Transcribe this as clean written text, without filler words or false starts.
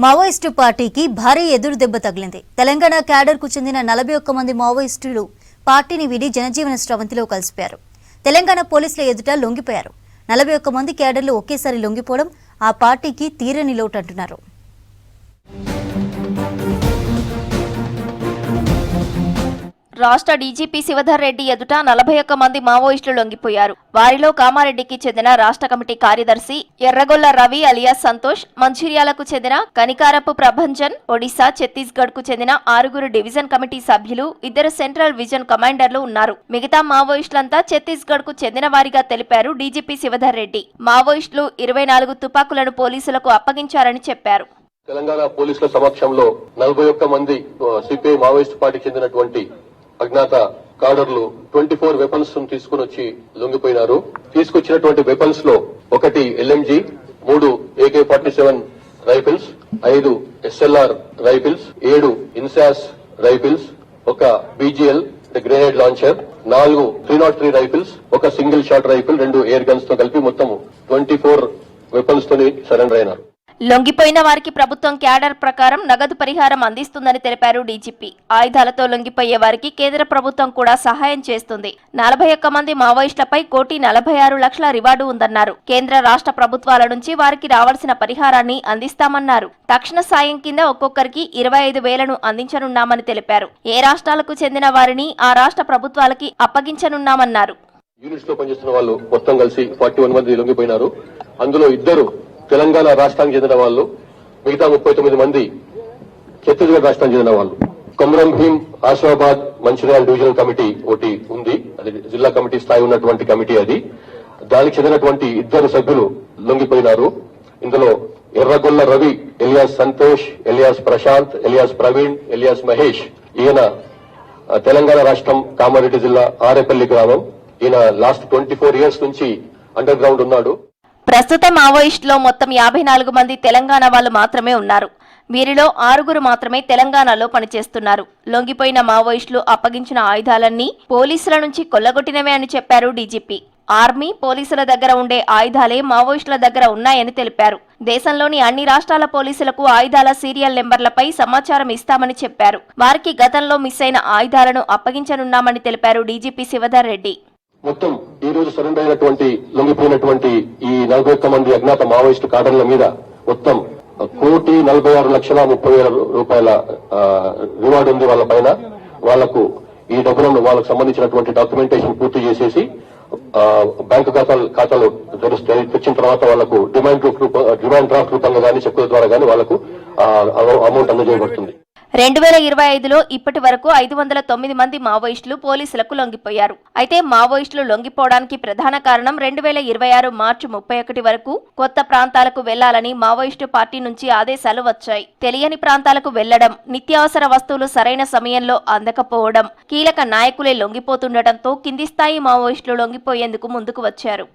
Maoist పార్టీకి భారీ ఎదురు దెబ్బ తగిలింది. తెలంగాణ క్యాడర్ కు చెందిన 41 మంది మావోయిస్టులు పార్టీని వీడి జనజీవన స్రవంతిలో కలిసిపోయారు. తెలంగాణ పోలీసుల ఎదుట లొంగిపోయారు. 41 మంది క్యాడర్లు ఒకేసారి లొంగిపోవడం ఆ పార్టీకి తీరని లోటు అంటున్నారు. రాష్ట్ర డీజీపీ శివధర్ రెడ్డి ఎదుట 41 మంది మావోయిస్టులు లొంగిపోయారు. వారిలో కామారెడ్డికి చెందిన రాష్ట్ర కమిటీ కార్యదర్శి ఎర్రగొల్ల రవి అలియాస్ సంతోష్, మంచిర్యాలకు చెందిన కనికారపు ప్రభంజన్, ఒడిశా, ఛత్తీస్గఢ్ కు చెందిన 6 డివిజన్ కమిటీ సభ్యులు, 2 సెంట్రల్ విజన్ కమాండర్లు ఉన్నారు. మిగతా మావోయిస్టులంతా ఛత్తీస్గఢ్ కు చెందిన వారిగా తెలిపారు డీజీపీ శివధర్ రెడ్డి. మావోయిస్టులు 24 తుపాకులను పోలీసులకు అప్పగించారని చెప్పారు. తెలంగాణ పోలీసుల సమక్షంలో 41 మంది సిపిఐ మావోయిస్టు పార్టీకి చెందినటువంటి అజ్ఞాత కాడర్లు 24 వెపన్స్ తీసుకుని వచ్చి లొంగిపోయినారు. తీసుకొచ్చినటువంటి వెపన్స్ లో 1 LMG, 3 AK-47 rifles, 5 SLR rifles, 7 INSAS rifles, 1 BGL grenade launcher, 4 303 rifles, 1 single shot rifle, 2 air guns తో కలిపి మొత్తం 24 వెపన్స్ తోని సరెండర్ అయినారు. లొంగిపోయిన వారికి ప్రభుత్వం క్యాడర్ ప్రకారం నగదు పరిహారం అందిస్తుందని తెలిపారు డీజీపీ. ఆయుధాలతో లొంగిపోయే వారికి కేంద్ర ప్రభుత్వం కూడా సహాయం చేస్తుంది. 41 మంది మావోయిస్టులపై 1,46,00,000 రివార్డు ఉందన్నారు. కేంద్ర రాష్ట్ర ప్రభుత్వాల నుంచి వారికి రావాల్సిన పరిహారాన్ని అందిస్తామన్నారు. తక్షణ సాయం కింద ఒక్కొక్కరికి 25,000ను అందించనున్నామని తెలిపారు. ఏ రాష్ట్రాలకు చెందిన వారిని ఆ రాష్ట్ర ప్రభుత్వాలకి అప్పగించనున్నామన్నారు. యూనిట్స్ లో పనిచేస్తున్న వాళ్ళు మొత్తం కలిసి 41 మంది లొంగిపోయినారు. అందులో 2 తెలంగాణ రాష్ట్రానికి చెందిన వాళ్ళు, మిగతా 39 మంది ఛత్తీస్గఢ్ రాష్ట్రానికి చెందిన వాళ్ళు. కొమరం భీం, ఆసిఫాబాద్, మంచిర్యాల డివిజనల్ కమిటీ ఒకటి ఉంది. అది జిల్లా కమిటీ స్థాయి ఉన్నటువంటి కమిటీ. అది దానికి చెందినటువంటి 2 సభ్యులు లొంగిపోయినారు. ఇందులో Erragolla Ravi alias Santosh, alias Prashanth, alias Praveen, alias Mahesh. ఈయన తెలంగాణ రాష్ట్రం కామారెడ్డి జిల్లా ఆరేపల్లి గ్రామం. ఈయన లాస్ట్ 24 ఇయర్స్ నుంచి అండర్ గ్రౌండ్ ఉన్నాడు. ప్రస్తుతం మావోయిస్టులో మొత్తం 54 మంది తెలంగాణ వాళ్ళు మాత్రమే ఉన్నారు. వీరిలో 6 మాత్రమే తెలంగాణలో పనిచేస్తున్నారు. లొంగిపోయిన మావోయిస్టులు అప్పగించిన ఆయుధాలన్నీ పోలీసుల నుంచి కొల్లగొట్టినవే అని చెప్పారు డీజీపీ. ఆర్మీ, పోలీసుల దగ్గర ఉండే ఆయుధాలే మావోయిస్టుల దగ్గర ఉన్నాయని తెలిపారు. దేశంలోని అన్ని రాష్ట్రాల పోలీసులకు ఆయుధాల సీరియల్ నెంబర్లపై సమాచారం ఇస్తామని చెప్పారు. వారికి గతంలో మిస్ అయిన ఆయుధాలను అప్పగించనున్నామని తెలిపారు డీజీపీ శివధర్ రెడ్డి. మొత్తం ఈ రోజు సరెండర్ అయినటువంటి లొంగిపోయినటువంటి ఈ 41 మంది అజ్ఞాత మావోయిస్టు కాడర్ల మీద మొత్తం 1,46,30,000 రూపాయల రివార్డు ఉంది వాళ్ళ పైన. వాళ్లకు ఈ డబ్బులను వాళ్ళకు సంబంధించినటువంటి డాక్యుమెంటేషన్ పూర్తి చేసేసి బ్యాంకు ఖాతాలు తెచ్చిన తర్వాత వాళ్లకు డిమాండ్ డ్రాఫ్ట్ రూపంగా గానీ చెక్కుల ద్వారా గానీ వాళ్లకు అమౌంట్ అందజేయబడుతుంది. 2025లో ఇప్పటి వరకు 509 మంది మావోయిస్టులు పోలీసులకు లొంగిపోయారు. అయితే మావోయిస్టులు లొంగిపోవడానికి ప్రధాన కారణం 2026 మార్చి 31 వరకు కొత్త ప్రాంతాలకు వెళ్లాలని మావోయిస్టు పార్టీ నుంచి ఆదేశాలు వచ్చాయి. తెలియని ప్రాంతాలకు వెళ్లడం, నిత్యావసర వస్తువులు సరైన సమయంలో అందకపోవడం, కీలక నాయకులే లొంగిపోతుండటంతో కింది స్థాయి మావోయిస్టులు లొంగిపోయేందుకు ముందుకు వచ్చారు.